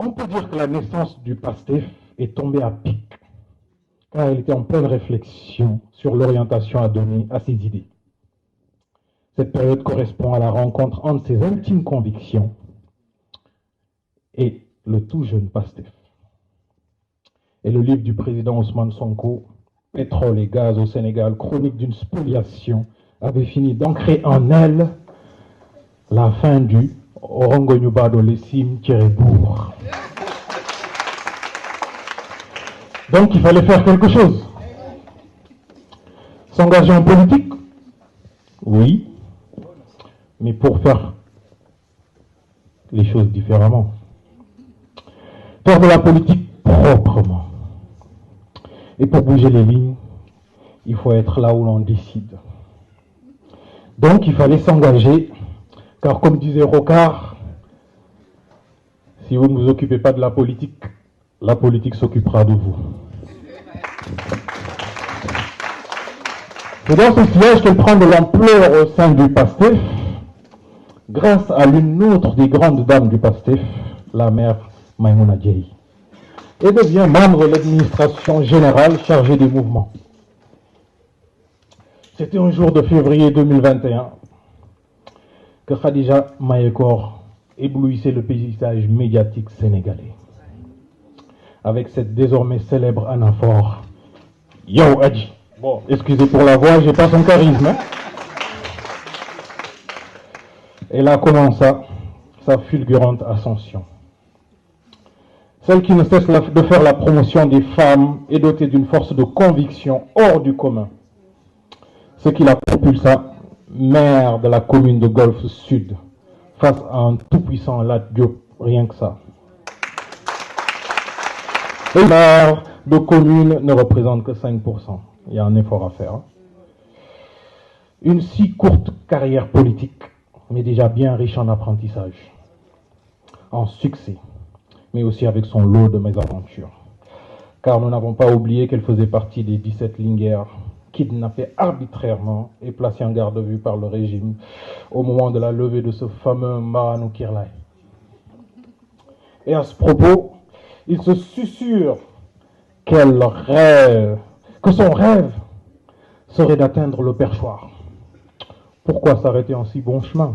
On peut dire que la naissance du PASTEF est tombée à pic, car elle était en pleine réflexion sur l'orientation à donner à ses idées. Cette période correspond à la rencontre entre ses intimes convictions et le tout jeune PASTEF. Et le livre du président Ousmane Sonko, Pétrole et gaz au Sénégal, chronique d'une spoliation, avait fini d'ancrer en elle la fin du Orangonyuba Lessim-Bourg. Donc il fallait faire quelque chose. S'engager en politique, oui, mais pour faire les choses différemment. Faire de la politique proprement. Et pour bouger les lignes, il faut être là où l'on décide. Donc il fallait s'engager, car comme disait Rocard, si vous ne vous occupez pas de la politique s'occupera de vous. C'est dans ce siège qu'elle prend de l'ampleur au sein du PASTEF, grâce à l'une autre des grandes dames du PASTEF, la mère Maïmouna Diaye, et devient membre de l'administration générale chargée des mouvements. C'était un jour de février 2021 que Khadija Mayekor éblouissait le paysage médiatique sénégalais. Avec cette désormais célèbre anaphore, Yo Adji. Bon, excusez pour la voix, j'ai pas son charisme. Hein? Et là commença sa fulgurante ascension. Celle qui ne cesse de faire la promotion des femmes est dotée d'une force de conviction hors du commun. Ce qui la propulsa maire de la commune de Golfe Sud face à un tout-puissant Lat Diop, rien que ça. Les maires de communes ne représentent que 5%. Il y a un effort à faire. Une si courte carrière politique, mais déjà bien riche en apprentissage, en succès, mais aussi avec son lot de mésaventures. Car nous n'avons pas oublié qu'elle faisait partie des 17 linguères kidnappés arbitrairement et placés en garde à vue par le régime au moment de la levée de ce fameux Maranou Kirlay. Et à ce propos, il se susurre que son rêve serait d'atteindre le perchoir. Pourquoi s'arrêter en si bon chemin?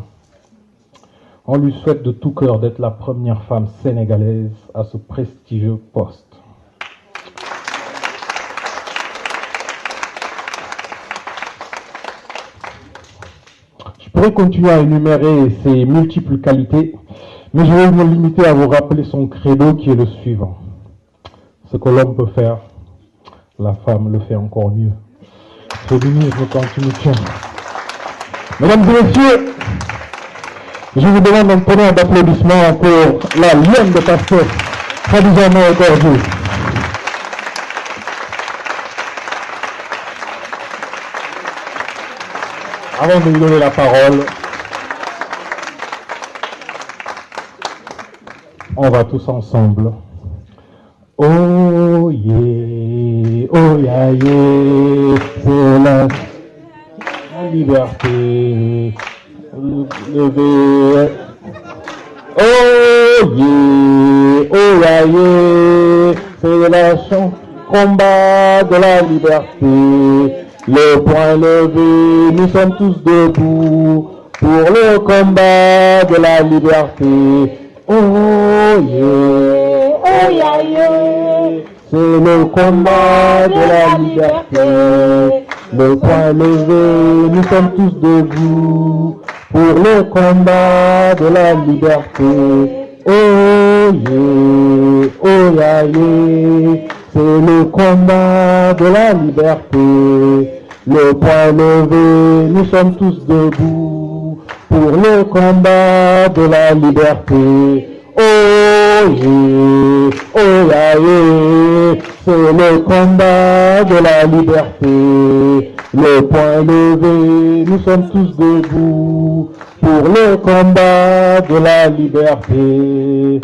On lui souhaite de tout cœur d'être la première femme sénégalaise à ce prestigieux poste. Je pourrais continuer à énumérer ses multiples qualités, mais je vais me limiter à vous rappeler son credo qui est le suivant. Ce que l'homme peut faire, la femme le fait encore mieux. Féminisme quand tu me tiens. Mesdames et messieurs, je vous demande un tonnerre d'applaudissements pour la lionne de PASTEF, Khadija Mayekor. Avant de lui donner la parole, on va tous ensemble. Oh yeah, c'est la liberté. Lever. Oh yeah, c'est la combat de la liberté. Le poing levé, nous sommes tous debout pour le combat de la liberté. Oh yeah, c'est le combat de la liberté. Le poing levé, nous sommes tous debout pour le combat de la liberté. Oh yeah, c'est le combat de la liberté. Le poing levé, nous sommes tous debout pour le combat de la liberté. Oh yeah, c'est le combat de la liberté. Le poing levé, nous sommes tous debout pour le combat de la liberté.